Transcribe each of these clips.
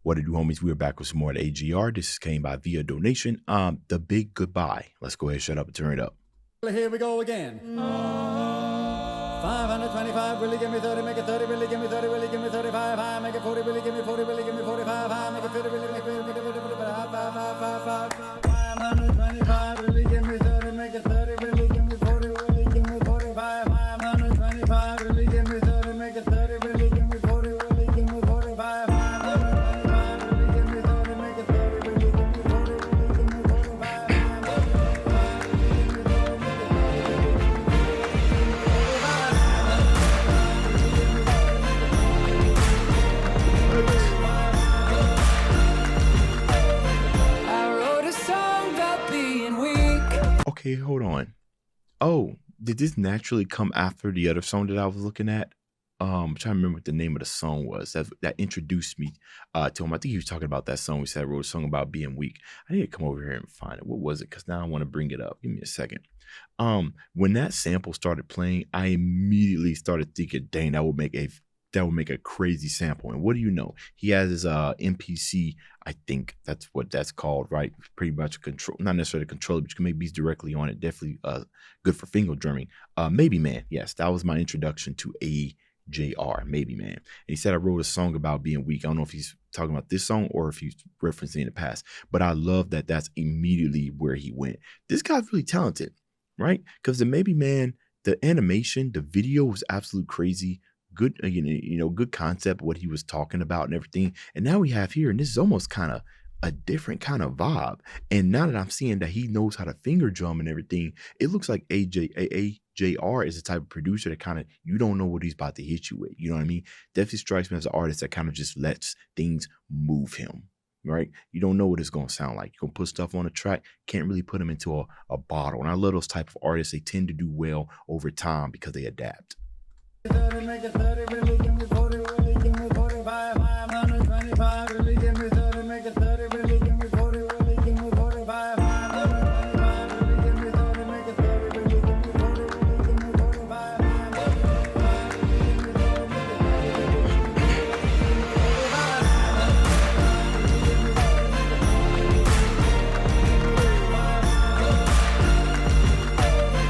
What to do, homies? We are back with some more at AJR. This came by via donation. The Big Goodbye. Let's go ahead, shut up, and turn it up. Here we go again. 525, really give me 30, make it 30, really give me 30, really give me 35, high, make it 40, really give me 40, really give me 45, high, make it 50, really make it 50, 525, really give me 30, make it 30, really give me 40, really give me 45, 525, really give me 30, make it 30, really give me 40, really give me 45, 525, really give me 30, make it 30, really give me 40, really give me 45, Okay, hold on. Oh, did this naturally come after the other song that I was looking at? I'm trying to remember what the name of the song was that introduced me to him. I think he was talking about that song. We said I wrote a song about being weak. I need to come over here and find it. What was it? Because now I want to bring it up. Give me a second. When that sample started playing, I immediately started thinking, dang, that would make a crazy sample. And what do you know? He has his MPC, I think that's what that's called, right? Pretty much control, not necessarily control, but you can make beats directly on it. Definitely good for finger drumming. Maybe Man. Yes, that was my introduction to AJR, Maybe Man. And he said I wrote a song about being weak. I don't know if he's talking about this song or if he's referencing the past, but I love that that's immediately where he went. This guy's really talented, right? Because the Maybe Man, the animation, the video was absolute crazy. Good, good concept, what he was talking about and everything. And now we have here, and this is almost kind of a different kind of vibe. And now that I'm seeing that he knows how to finger drum and everything, it looks like AJR is the type of producer that kind of, you don't know what he's about to hit you with. You know what I mean? Definitely strikes me as an artist that kind of just lets things move him, right? You don't know what it's going to sound like. You're going to put stuff on a track, can't really put them into a bottle. And I love those type of artists. They tend to do well over time because they adapt. 30, make it 30, really give me 40, really give me 45, 525, really give me 30, make it 30, really give me 40, really give me 45, 525, really give me 30, make it 30, really give me 40, really give me 45, 525, really give me 30, make it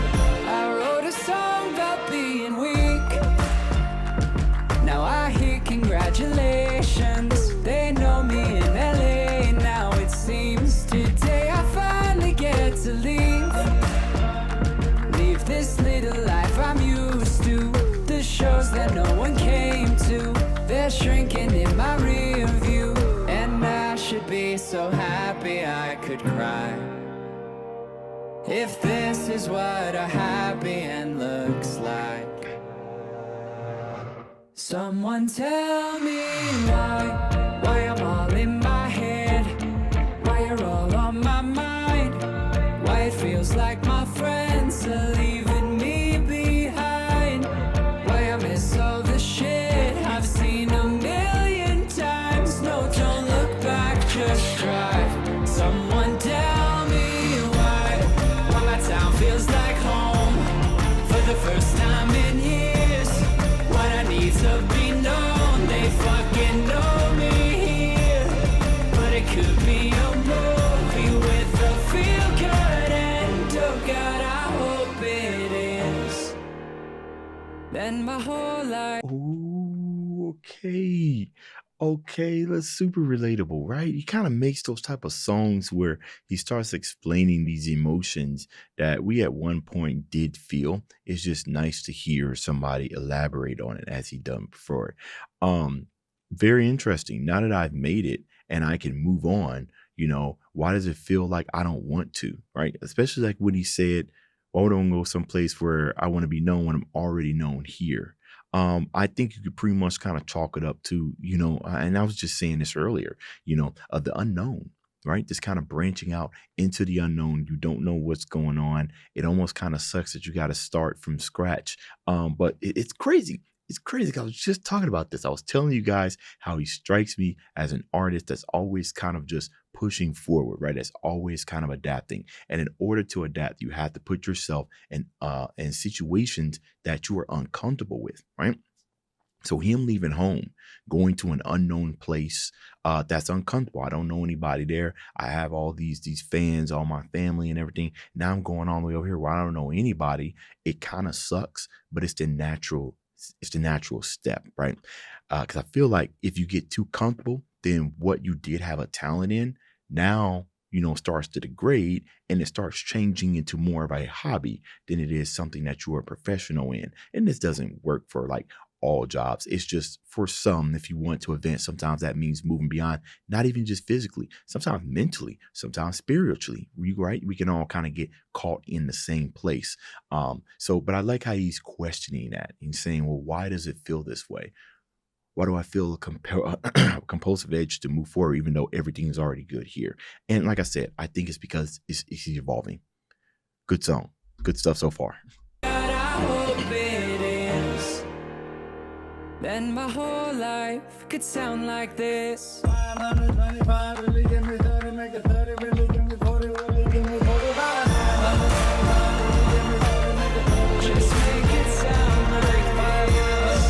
30, I wrote a song about being weak. Now I hear congratulations. They know me in LA. Now it seems today I finally get to leave this little life I'm used to. The shows that no one came to, they're shrinking in my rear view. And I should be so happy I could cry. If this is what a happy end looks like. Someone tell me why I'm all in my head, why you're all on my mind, why it feels like my friends are leaving me behind, why I miss all the shit I've seen a million times. No, don't look back, just drive. Someone tell me why my town feels like home for the first time in years. What I need to be known, they fucking know me here. But it could be a movie with a feel-good end. Oh God, I hope it is. Then my whole life. Ooh, okay, that's super relatable, right? He kind of makes those type of songs where he starts explaining these emotions that we at one point did feel. It's just nice to hear somebody elaborate on it as he done before. Very interesting. Now that I've made it and I can move on, why does it feel like I don't want to, right? Especially like when he said, well, I don't go someplace where I want to be known when I'm already known here. I think you could pretty much kind of chalk it up to, and I was just saying this earlier, of the unknown, right? Just kind of branching out into the unknown. You don't know what's going on. It almost kind of sucks that you got to start from scratch. But it's crazy. It's crazy. I was just talking about this. I was telling you guys how he strikes me as an artist that's always kind of just pushing forward, right? That's always kind of adapting. And in order to adapt, you have to put yourself in situations that you are uncomfortable with, right? So him leaving home, going to an unknown place, that's uncomfortable. I don't know anybody there. I have all these fans, all my family and everything. Now I'm going all the way over here where I don't know anybody. It kind of sucks, but it's the natural step, right? Because I feel like if you get too comfortable, then what you did have a talent in now, starts to degrade, and it starts changing into more of a hobby than it is something that you are a professional in. And this doesn't work for like all jobs. It's just for some, if you want to advance, sometimes that means moving beyond, not even just physically, sometimes mentally, sometimes spiritually. Right? We can all kind of get caught in the same place. But I like how he's questioning that and saying, well, why does it feel this way? Why do I feel a compulsive edge to move forward, even though everything is already good here? And like I said, I think it's because it's evolving. Good song. Good stuff so far. But I hope it is. Then my whole life could sound like this. 525, really give me 30, make it 30, really give me 40, really give me 45. 525, really give me 30, make it 30, Just make it sound like this.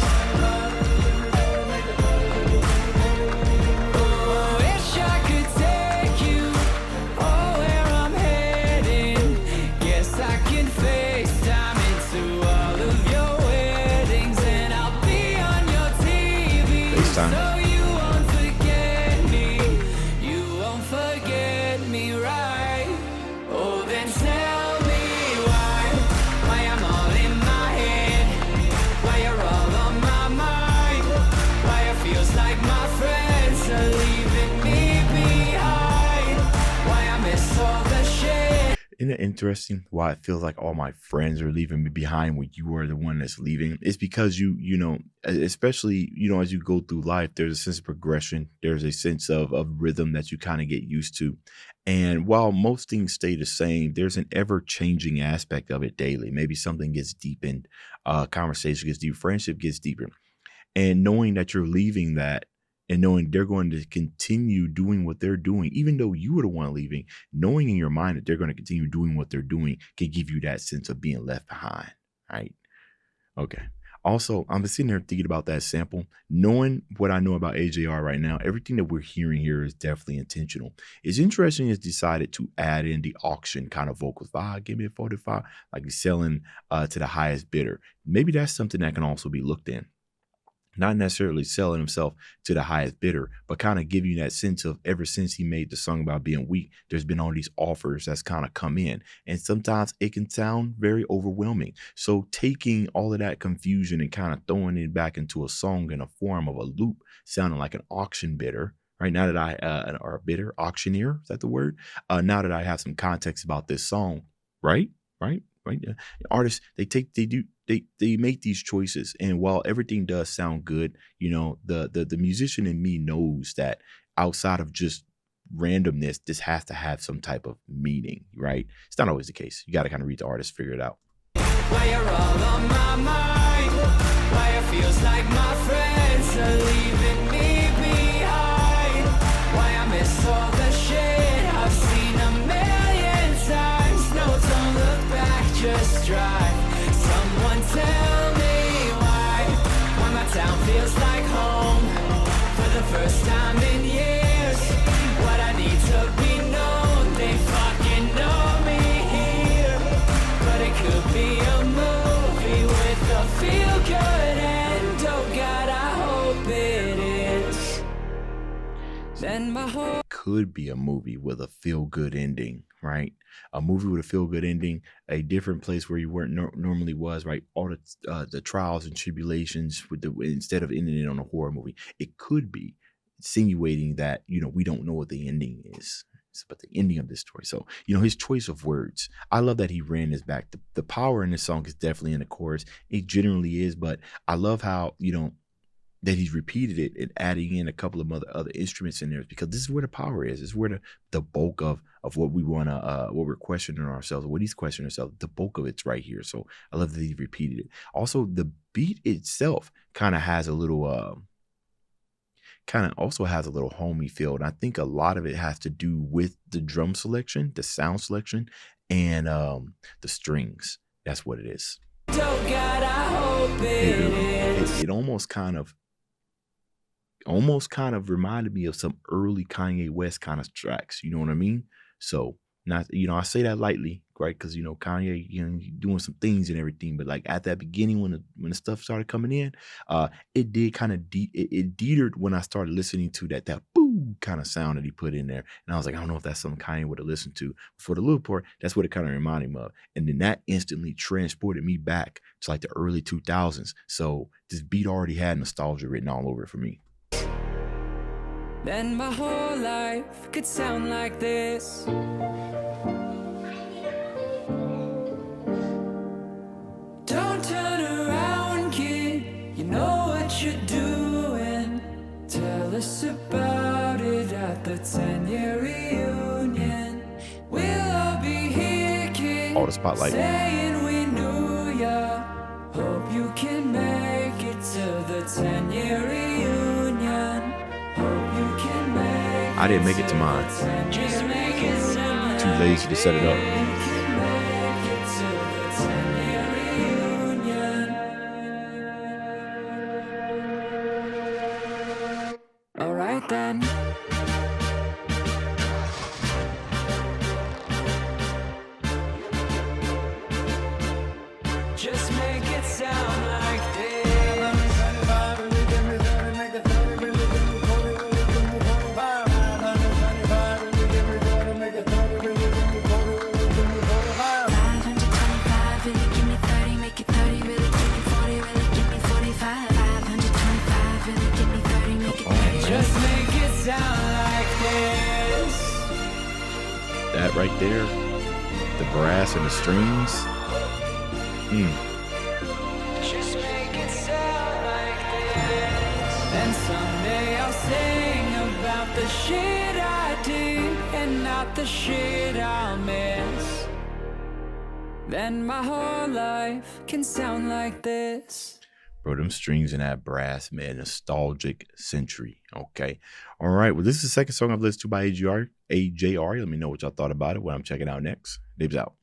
Oh, wish I could take you where I'm heading. Guess I can FaceTime into all of your weddings, and I'll be on your TV. FaceTime. So you won't forget me. You won't forget me, right? Oh, then tell me why I'm all in my head, why you're all on my mind, why it feels like my friends are leaving me behind, why I miss all the shit. Isn't it interesting why it feels like all my friends are leaving me behind when you are the one that's leaving? It's because especially, as you go through life, there's a sense of progression. There's a sense of rhythm that you kind of get used to. And while most things stay the same, there's an ever changing aspect of it daily. Maybe something gets deepened, conversation gets deeper, friendship gets deeper. And knowing that you're leaving that and knowing they're going to continue doing what they're doing, even though you were the one leaving, knowing in your mind that they're going to continue doing what they're doing can give you that sense of being left behind, right? Okay. Also, I'm sitting there thinking about that sample. Knowing what I know about AJR right now, everything that we're hearing here is definitely intentional. It's interesting he's decided to add in the auction kind of vocals. Give me a 45, like he's selling to the highest bidder. Maybe that's something that can also be looked in. Not necessarily selling himself to the highest bidder, but kind of giving you that sense of ever since he made the song about being weak, there's been all these offers that's kind of come in. And sometimes it can sound very overwhelming. So taking all of that confusion and kind of throwing it back into a song in a form of a loop, sounding like an auction bidder. Right now that I, or a bidder, auctioneer, is that the word? Now that I have some context about this song, right? Artists, they make these choices, and while everything does sound good, the musician in me knows that outside of just randomness, this has to have some type of meaning, right? It's not always the case. You got to kind of read the artist, figure it out. Why you're all on my mind, why it feels like my friends are leaving me behind, why I miss all the shit I've seen a million times. No, don't look back, just drive. Someone tell me why my town feels like home for the first time in years. What I need to be known, they fucking know me here, but it could be a movie with a feel-good end. Oh God, I hope it is. Then my whole Could be a movie with a feel-good ending, right? A movie with a feel-good ending, a different place where you weren't normally was, right? All the trials and tribulations instead of ending it on a horror movie. It could be insinuating that, we don't know what the ending is. But the ending of this story. So, his choice of words. I love that he ran this back. The power in this song is definitely in the chorus. It generally is, but I love how, that he's repeated it and adding in a couple of other instruments in there, because this is where the power is. It's where the bulk of what we want to, what we're questioning ourselves, what he's questioning himself, the bulk of it's right here. So I love that he repeated it. Also, the beat itself kind of has a little, also has a little homey feel. And I think a lot of it has to do with the drum selection, the sound selection, and the strings. That's what it is. Oh God, I hope it is. It almost kind of reminded me of some early Kanye West kind of tracks. You know what I mean? So not, I say that lightly, right? Because Kanye, he doing some things and everything, but like at that beginning when the stuff started coming in, it did kind of it deterred when I started listening to that boo kind of sound that he put in there, and I was like, I don't know if that's something Kanye would have listened to. For the little part, that's what it kind of reminded me of, and then that instantly transported me back to like the early 2000s. So this beat already had nostalgia written all over it for me. Then my whole life could sound like this. Don't turn around, kid. You know what you're doing. Tell us about it at the 10-year reunion. We'll all be here, kid. All the spotlight. Saying we knew ya. Hope you can make it to the 10-year reunion. I didn't make it to mine. Too lazy to set it up. All right then. Just make it sound like this. That right there, the brass and the strings. Just make it sound like this. And someday I'll sing about the shit I did and not the shit I'll miss. Then my whole life can sound like this. Bro, them strings and that brass, man, nostalgic century. Okay. All right. Well, this is the second song I've listened to by AJR. Let me know what y'all thought about it when I'm checking out next. Dave's out.